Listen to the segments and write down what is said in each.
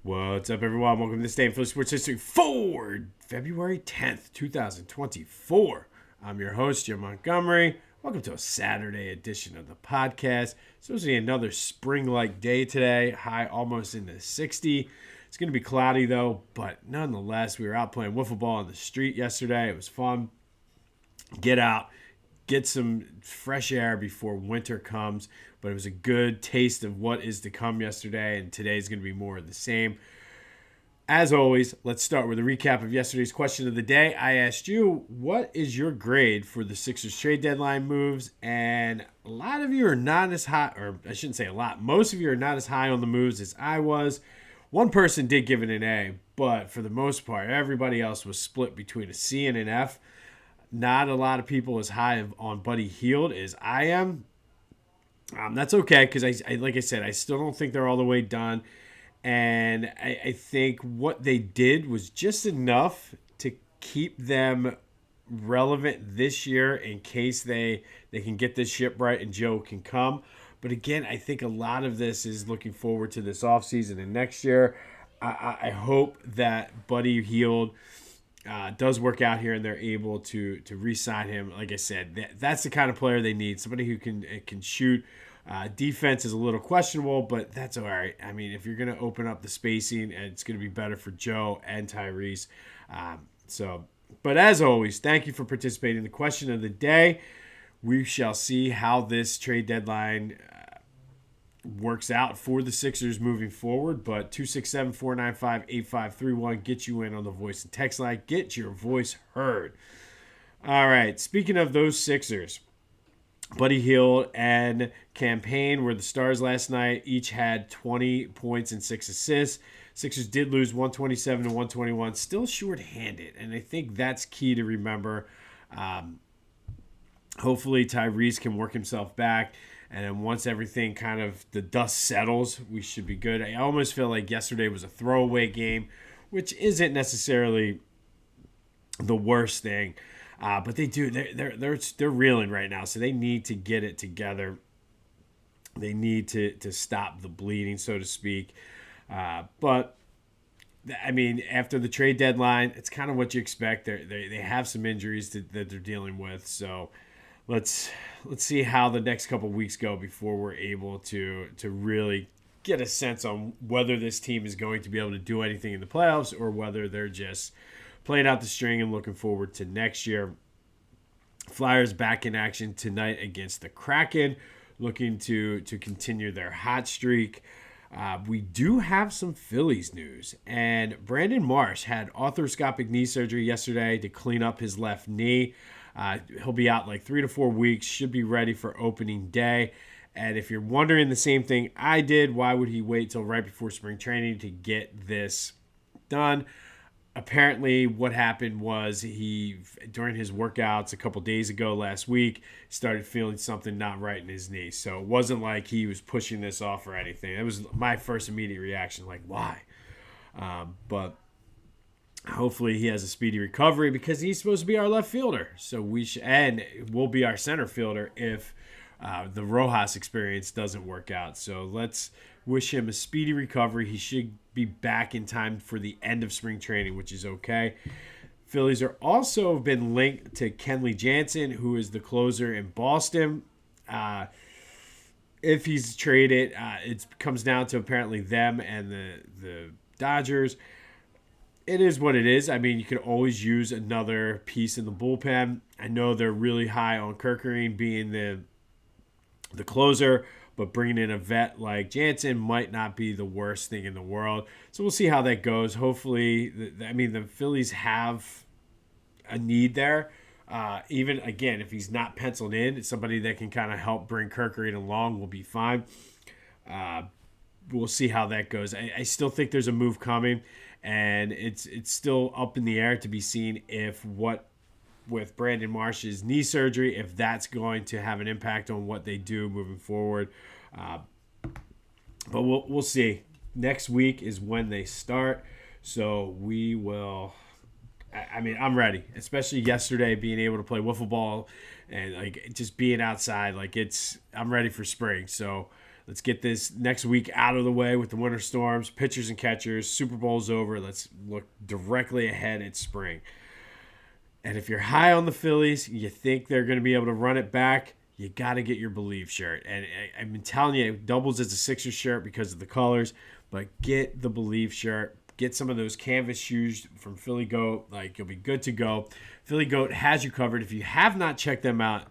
What's up, everyone? Welcome to this day in Philly Sports History for February 10th, 2024. I'm your host, Jim Montgomery. Welcome to a Saturday edition of the podcast. It's supposed to be another spring-like day today, high almost in the 60. It's going to be cloudy, though, but nonetheless, we were out playing wiffle ball on the street yesterday. It was fun. Get out, get some fresh air before winter comes. But it was a good taste of what is to come yesterday, and today is going to be more of the same. As always, let's start with a recap of yesterday's question of the day. I asked you, what is your grade for the Sixers trade deadline moves? And a lot of you are not as high, or I shouldn't say a lot, most of you are not as high on the moves as I was. One person did give it an A, but for the most part, everybody else was split between a C and an F. Not a lot of people as high on Buddy Hield as I am. That's okay because, like I said, I still don't think they're all the way done. And I think what they did was just enough to keep them relevant this year in case they can get this ship right and Joe can come. But again, I think a lot of this is looking forward to this offseason and next year. I hope that Buddy Hield does work out here and they're able to re-sign him. Like I said, that's the kind of player they need. Somebody who can shoot. Defense is a little questionable, but that's all right. I mean, if you're going to open up the spacing, it's going to be better for Joe and Tyrese. But as always, thank you for participating in the question of the day. We shall see how this trade deadline works out for the Sixers moving forward, but 267-495-8531 get you in on the voice and text line. Get your voice heard. All right, speaking of those Sixers, Buddy Hield and Cam Panye were the stars last night. Each had 20 points and 6 assists. Sixers did lose 127 to 121, still shorthanded, and I think that's key to remember. Hopefully Tyrese can work himself back. And then once everything kind of, the dust settles, we should be good. I almost feel like yesterday was a throwaway game, which isn't necessarily the worst thing. But they're reeling right now, so they need to get it together. They need to stop the bleeding, so to speak. But I mean, after the trade deadline, it's kind of what you expect. They have some injuries that they're dealing with, so let's see how the next couple weeks go before we're able to really get a sense on whether this team is going to be able to do anything in the playoffs or whether they're just playing out the string and looking forward to next year. Flyers back in action tonight against the Kraken, looking to continue their hot streak. We do have some Phillies news, and Brandon Marsh had arthroscopic knee surgery yesterday to clean up his left knee. He'll be out like 3 to 4 weeks, should be ready for opening day. And if you're wondering the same thing I did, why would he wait till right before spring training to get this done? Apparently what happened was he, during his workouts a couple days ago last week, started feeling something not right in his knee. So it wasn't like he was pushing this off or anything. It was my first immediate reaction, like, why? But hopefully he has a speedy recovery because he's supposed to be our left fielder. So and will be our center fielder if the Rojas experience doesn't work out. So let's wish him a speedy recovery. He should be back in time for the end of spring training, which is okay. Phillies are also been linked to Kenley Jansen, who is the closer in Boston. If he's traded, it comes down to apparently them and the Dodgers. It is what it is. I mean, you could always use another piece in the bullpen. I know they're really high on Kerkering being the closer, but bringing in a vet like Jansen might not be the worst thing in the world. So we'll see how that goes. Hopefully, the Phillies have a need there. Even, again, if he's not penciled in, it's somebody that can kind of help bring Kerkering along will be fine. We'll see how that goes. I still think there's a move coming, and it's still up in the air to be seen with Brandon Marsh's knee surgery, if that's going to have an impact on what they do moving forward. But we'll see. Next week is when they start, so we will. I mean, I'm ready, especially yesterday being able to play wiffle ball and like just being outside. Like I'm ready for spring. So Let's get this next week out of the way with the winter storms, pitchers and catchers. Super Bowl's over. Let's look directly ahead at spring. And if you're high on the Phillies, you think they're going to be able to run it back, you got to get your Believe shirt. And I've been telling you, it doubles as a Sixers shirt because of the colors, but get the Believe shirt. Get some of those canvas shoes from Philly Goat. Like, you'll be good to go. Philly Goat has you covered. If you have not checked them out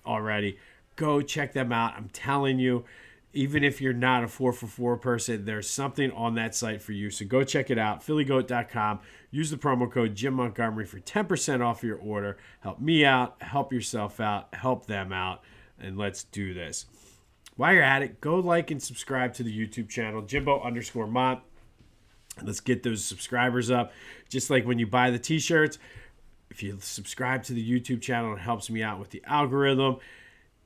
already, go check them out. I'm telling you, even if you're not a 4for4 person, there's something on that site for you. So go check it out, phillygoat.com. Use the promo code Jim Montgomery for 10% off your order. Help me out, help yourself out, help them out, and let's do this. While you're at it, go like and subscribe to the YouTube channel, Jimbo_Mont. Let's get those subscribers up. Just like when you buy the t-shirts, if you subscribe to the YouTube channel, it helps me out with the algorithm.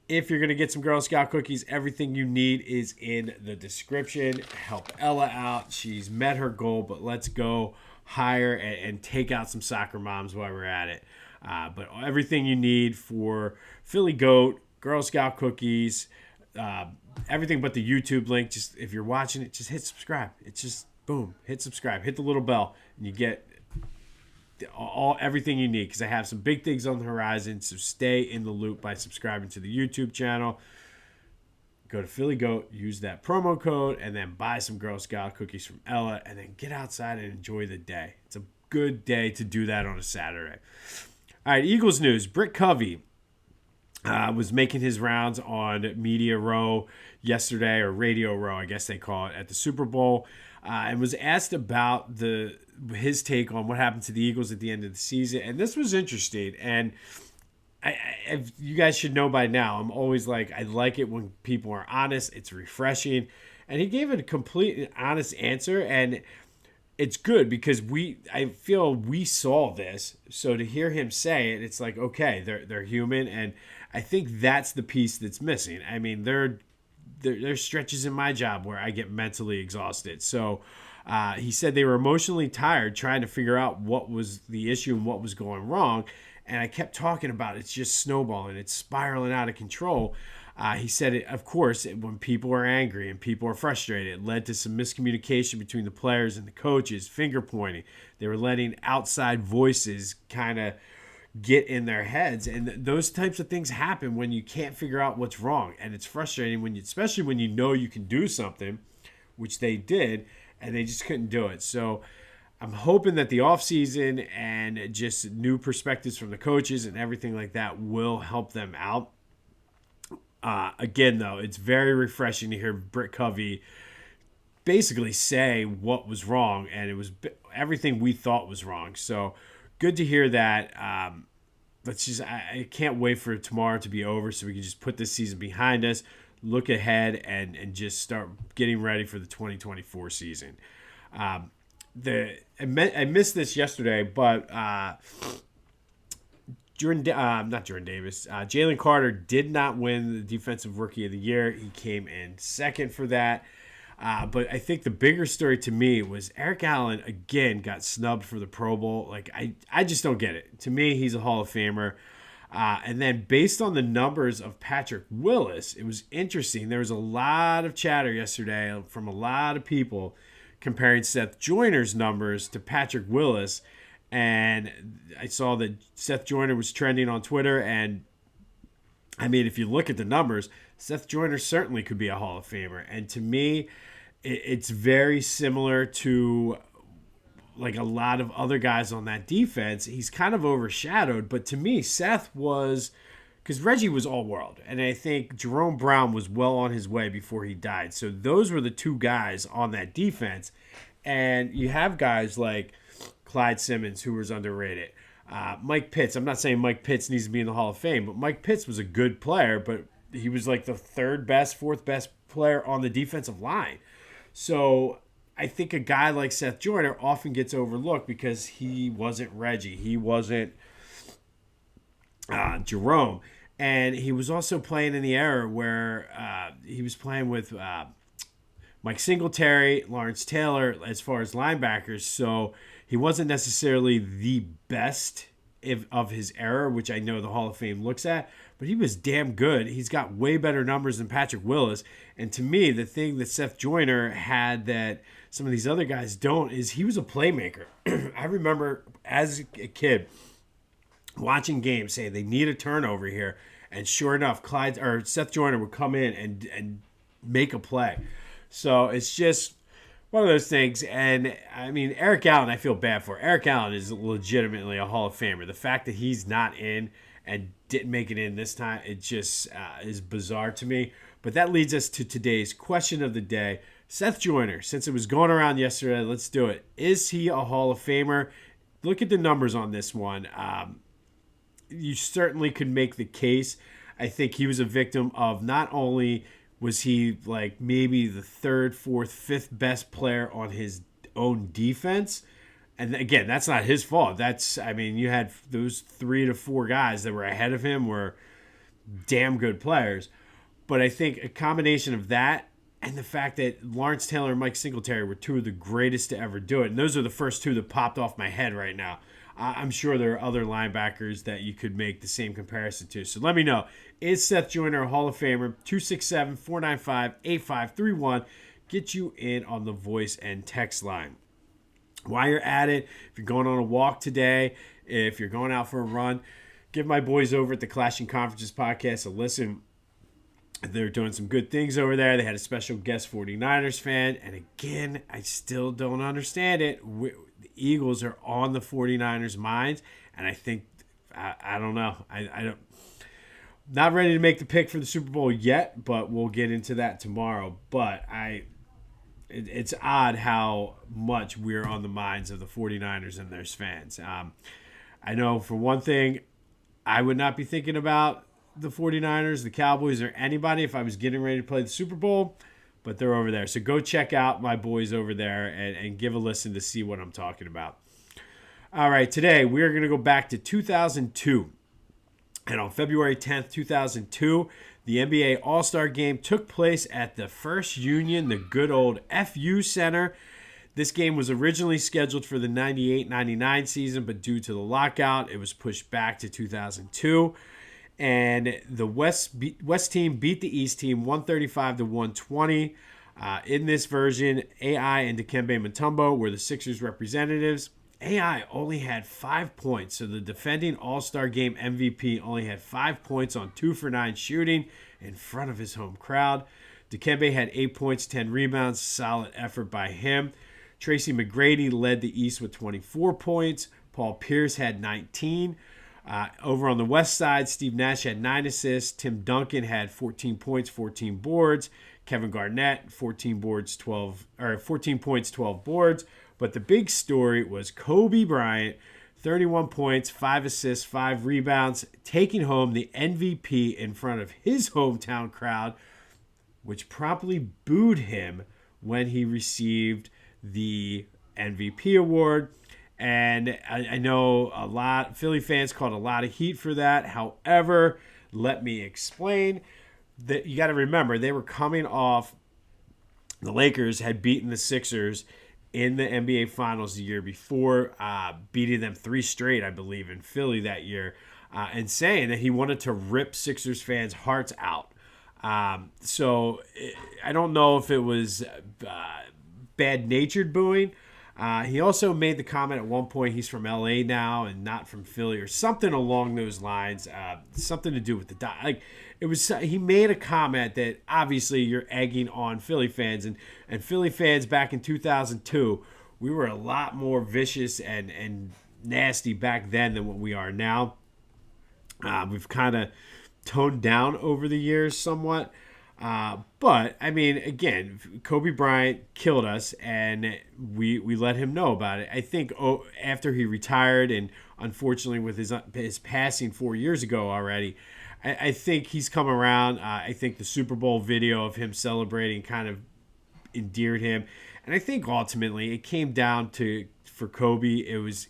If you're going to get some Girl Scout cookies, everything you need is in the description. Help Ella out. She's met her goal, but let's go higher and take out some soccer moms while we're at it. But everything you need for Philly Goat, Girl Scout cookies, everything but the YouTube link. Just if you're watching it, just hit subscribe. It's just boom, hit subscribe, hit the little bell, and you get everything you need, because I have some big things on the horizon. So stay in the loop by subscribing to the YouTube channel. Go to Philly Goat, use that promo code, and then buy some Girl Scout cookies from Ella, and then get outside and enjoy the day. It's a good day to do that on a Saturday. All right, Eagles news. Brit Covey was making his rounds on Media Row yesterday, or Radio Row, I guess they call it, at the Super Bowl, and was asked about his take on what happened to the Eagles at the end of the season. And this was interesting. And you guys should know by now, I'm always like, I like it when people are honest. It's refreshing. And he gave a complete and honest answer. And it's good because I feel we saw this. So to hear him say it, it's like, okay, they're human. And I think that's the piece that's missing. I mean, there's stretches in my job where I get mentally exhausted. So he said they were emotionally tired trying to figure out what was the issue and what was going wrong. And I kept talking about it's just snowballing. It's spiraling out of control. He said, of course, when people are angry and people are frustrated, it led to some miscommunication between the players and the coaches, finger pointing. They were letting outside voices kind of get in their heads. And those types of things happen when you can't figure out what's wrong. And it's frustrating especially when you know you can do something, which they did, and they just couldn't do it. So I'm hoping that the offseason and just new perspectives from the coaches and everything like that will help them out. Again, though, it's very refreshing to hear Brit Covey basically say what was wrong, and it was everything we thought was wrong. So good to hear that. I can't wait for tomorrow to be over so we can just put this season behind us, look ahead, and just start getting ready for the 2024 season. I missed this yesterday, but Jalen Carter did not win the Defensive Rookie of the Year. He came in second for that. But I think the bigger story to me was Eric Allen, again, got snubbed for the Pro Bowl. Like, I just don't get it. To me, he's a Hall of Famer. And then based on the numbers of Patrick Willis, it was interesting. There was a lot of chatter yesterday from a lot of people comparing Seth Joyner's numbers to Patrick Willis. And I saw that Seth Joyner was trending on Twitter. And, I mean, if you look at the numbers, Seth Joyner certainly could be a Hall of Famer. And to me, it's very similar to like a lot of other guys on that defense. He's kind of overshadowed. But to me, Seth was, because Reggie was all world. And I think Jerome Brown was well on his way before he died. So those were the two guys on that defense. And you have guys like Clyde Simmons, who was underrated. Mike Pitts. I'm not saying Mike Pitts needs to be in the Hall of Fame, but Mike Pitts was a good player, but he was like the third best, fourth best player on the defensive line. So I think a guy like Seth Joyner often gets overlooked because he wasn't Reggie. He wasn't Jerome. And he was also playing in the era where he was playing with Mike Singletary, Lawrence Taylor as far as linebackers. So he wasn't necessarily the best of his era, which I know the Hall of Fame looks at. but he was damn good. He's got way better numbers than Patrick Willis. And to me, the thing that Seth Joyner had that some of these other guys don't is he was a playmaker. I remember as a kid watching games saying they need a turnover here. And sure enough, Seth Joyner would come in and make a play. So it's just one of those things. And I mean, Eric Allen, I feel bad for. Eric Allen is legitimately a Hall of Famer. The fact that he's not in and didn't make it in this time, it just is bizarre to me. But that leads us to today's question of the day. Seth Joyner, since it was going around yesterday, let's do it. Is he a Hall of Famer? Look at the numbers on this one. You certainly could make the case. I think he was a victim of not only was he like maybe the third, fourth, fifth best player on his own defense. And again, that's not his fault. You had those 3 to 4 guys that were ahead of him were damn good players. But I think a combination of that and the fact that Lawrence Taylor and Mike Singletary were 2 of the greatest to ever do it. And those are the first 2 that popped off my head right now. I'm sure there are other linebackers that you could make the same comparison to. So let me know. Is Seth Joyner a Hall of Famer? 267-495-8531. Get you in on the voice and text line. While you're at it, if you're going on a walk today, if you're going out for a run, give my boys over at the Clashing Conferences podcast a listen. They're doing some good things over there. They had a special guest 49ers fan. And again, I still don't understand it. The Eagles are on the 49ers' minds. And I think, I don't know. I don't. Not ready to make the pick for the Super Bowl yet, but we'll get into that tomorrow. But it's odd how much we're on the minds of the 49ers and their fans. I know for one thing, I would not be thinking about the 49ers, the Cowboys, or anybody if I was getting ready to play the Super Bowl, but they're over there. So go check out my boys over there and give a listen to see what I'm talking about. All right, today we're going to go back to 2002. And on February 10th, 2002, the NBA All-Star Game took place at the First Union, the good old FU Center. This game was originally scheduled for the 98-99 season, but due to the lockout, it was pushed back to 2002. And the West team beat the East team 135-120. In this version, AI and Dikembe Mutombo were the Sixers representatives. AI only had 5 points, so the defending All-Star Game MVP only had 5 points on 2 for 9 shooting in front of his home crowd. Dikembe had 8 points, 10 rebounds, solid effort by him. Tracy McGrady led the East with 24 points. Paul Pierce had 19. Over on the West side, Steve Nash had 9 assists. Tim Duncan had 14 points, 14 boards. Kevin Garnett, 14 points, 12 boards. But the big story was Kobe Bryant, 31 points, 5 assists, 5 rebounds, taking home the MVP in front of his hometown crowd, which promptly booed him when he received the MVP award. And I know a lot Philly fans caught a lot of heat for that. However, let me explain that you got to remember they were coming off. The Lakers had beaten the Sixers in the NBA Finals the year before, beating them 3 straight, I believe, in Philly that year, and saying that he wanted to rip Sixers fans' hearts out. So I don't know if it was bad-natured booing. He also made the comment at one point he's from LA now and not from Philly or something along those lines. Something to do with the he made a comment that obviously you're egging on Philly fans and Philly fans back in 2002. We were a lot more vicious and nasty back then than what we are now. We've kind of toned down over the years somewhat. But, I mean, again, Kobe Bryant killed us, and we let him know about it. I think after he retired, and unfortunately with his passing 4 years ago already, I think he's come around. I think the Super Bowl video of him celebrating kind of endeared him. And I think ultimately it came down to, for Kobe, it was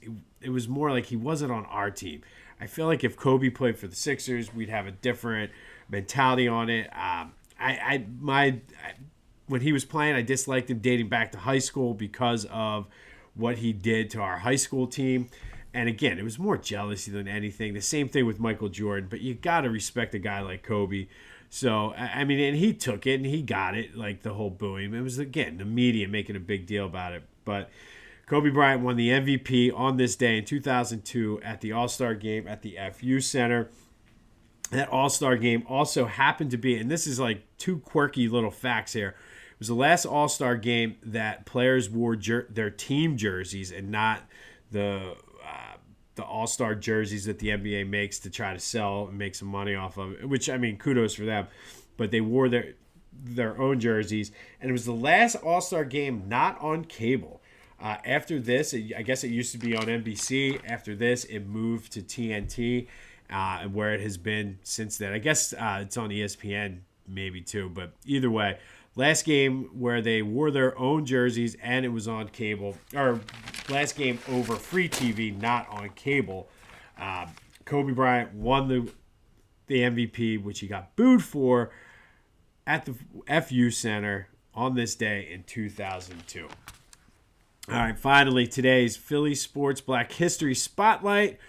more like he wasn't on our team. I feel like if Kobe played for the Sixers, we'd have a different mentality on it. When he was playing, I disliked him dating back to high school because of what he did to our high school team. And again, it was more jealousy than anything. The same thing with Michael Jordan, but you got to respect a guy like Kobe. So, I mean, and he took it and he got it, like the whole booing. It was, again, the media making a big deal about it. But Kobe Bryant won the MVP on this day in 2002 at the All-Star game at the FU Center. That All-Star game also happened to be, and this is like two quirky little facts here. It was the last All-Star game that players wore their team jerseys and not the All-Star jerseys that the NBA makes to try to sell and make some money off of it, which, I mean, kudos for them. But they wore their own jerseys, and it was the last All-Star game not on cable. After this, I guess it used to be on NBC. After this, it moved to TNT, where it has been since then. I guess it's on ESPN maybe too, but either way, last game where they wore their own jerseys and it was on cable, or last game over free TV, not on cable. Kobe Bryant won the MVP, which he got booed for at the FU Center on this day in 2002. All right, finally, today's Philly Sports Black History Spotlight.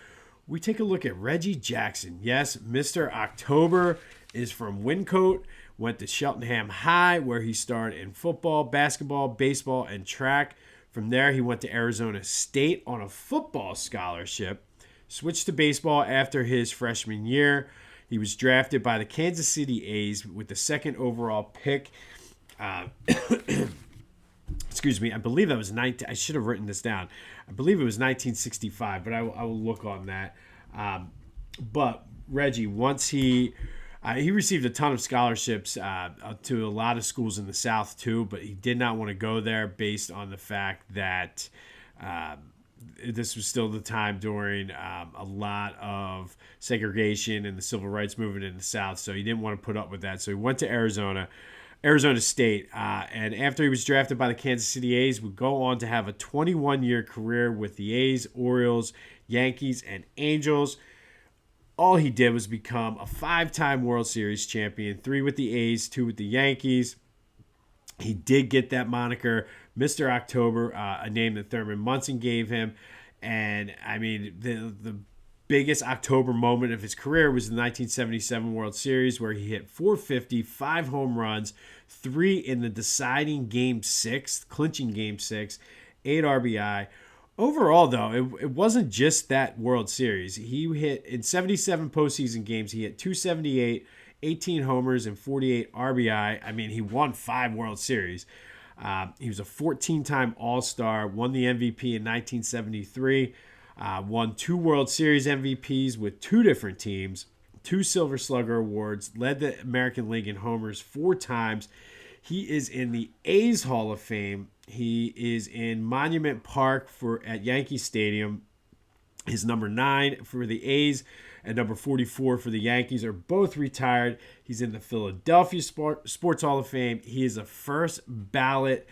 We take a look at Reggie Jackson. Yes, Mr. October is from Wyncote, went to Cheltenham High, where he starred in football, basketball, baseball, and track. From there, he went to Arizona State on a football scholarship, switched to baseball after his freshman year. He was drafted by the Kansas City A's with the second overall pick. Excuse me, I believe that was 19. I should have written this down. I believe it was 1965, but I will look on that. But Reggie, once he received a ton of scholarships to a lot of schools in the South too, but he did not want to go there based on the fact that this was still the time during a lot of segregation and the civil rights movement in the South, so he didn't want to put up with that. So he went to Arizona State, and after he was drafted by the Kansas City A's, would go on to have a 21-year career with the A's, Orioles, Yankees, and Angels. All he did was become a 5-time World Series champion, 3 with the A's, 2 with the Yankees. He did get that moniker, Mr. October, a name that Thurman Munson gave him. And, I mean, the biggest October moment of his career was the 1977 World Series, where he hit .450, 5 home runs, 3 in the deciding Game 6, clinching Game 6, 8 RBI. Overall, though, it wasn't just that World Series. He hit, in 77 postseason games, he hit .278, 18 homers, and 48 RBI. I mean, he won 5 World Series. He was a 14-time All-Star, won the MVP in 1973, won 2 World Series MVPs with 2 different teams, 2 Silver Slugger Awards, led the American League in homers 4 times. He is in the A's Hall of Fame. He is in Monument Park at Yankee Stadium. His number 9 for the A's and number 44 for the Yankees are both retired. He's in the Philadelphia Sports Hall of Fame. He is a first ballot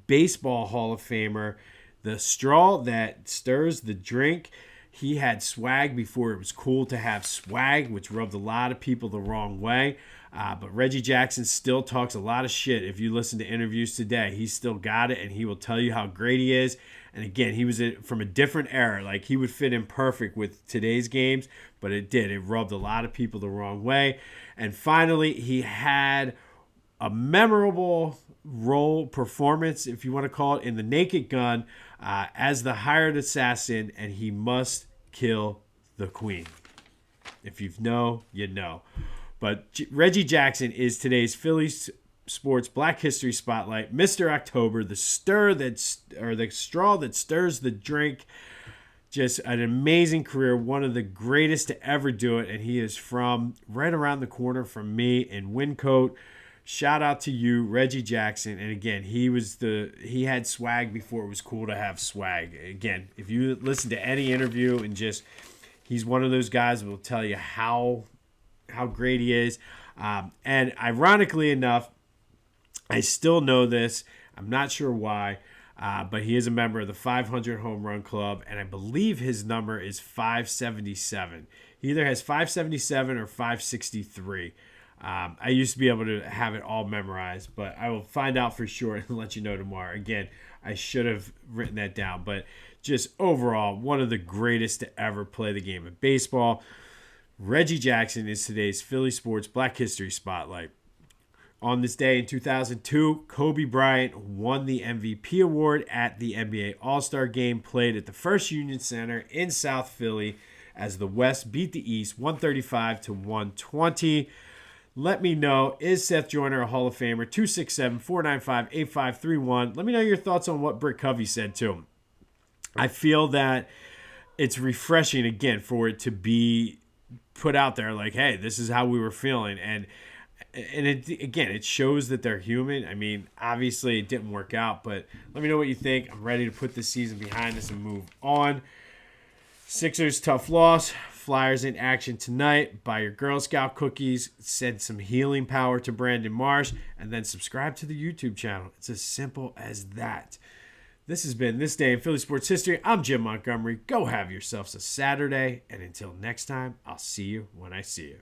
baseball Hall of Famer. The straw that stirs the drink. He had swag before it was cool to have swag, which rubbed a lot of people the wrong way. But Reggie Jackson still talks a lot of shit. If you listen to interviews today, he's still got it, and he will tell you how great he is. And again, he was from a different era. Like, he would fit in perfect with today's games, but it did. It rubbed a lot of people the wrong way. And finally, he had a memorable role performance, if you want to call it, in The Naked Gun as the hired assassin, and he must kill the queen. If you know, you know. But Reggie Jackson is today's Philly Sports Black History Spotlight. Mr. October, the straw that stirs the drink. Just an amazing career, one of the greatest to ever do it, and he is from right around the corner from me in Wyncote. Shout out to you, Reggie Jackson. And again, he had swag before it was cool to have swag. Again, if you listen to any interview and he's one of those guys that will tell you how great he is. And ironically enough, I still know this. I'm not sure why, but he is a member of the 500 Home Run Club, and I believe his number is 577. He either has 577 or 563. I used to be able to have it all memorized, but I will find out for sure and let you know tomorrow. Again, I should have written that down. But just overall one of the greatest to ever play the game of baseball. Reggie Jackson is today's Philly Sports Black History Spotlight. On this day in 2002, Kobe Bryant won the MVP award at the NBA All-Star Game played at the First Union Center in South Philly as the West beat the East 135 to 120. Let me know, is Seth Joyner a Hall of Famer? 267-495-8531. Let me know your thoughts on what Brit Covey said too. I feel that it's refreshing, again, for it to be put out there like, hey, this is how we were feeling. And it shows that they're human. I mean, obviously it didn't work out, but let me know what you think. I'm ready to put this season behind us and move on. Sixers, tough loss. Flyers in action tonight. Buy your Girl Scout cookies. Send some healing power to Brandon Marsh. And then subscribe to the YouTube channel. It's as simple as that. This has been This Day in Philly Sports History. I'm Jim Montgomery. Go have yourselves a Saturday. And until next time, I'll see you when I see you.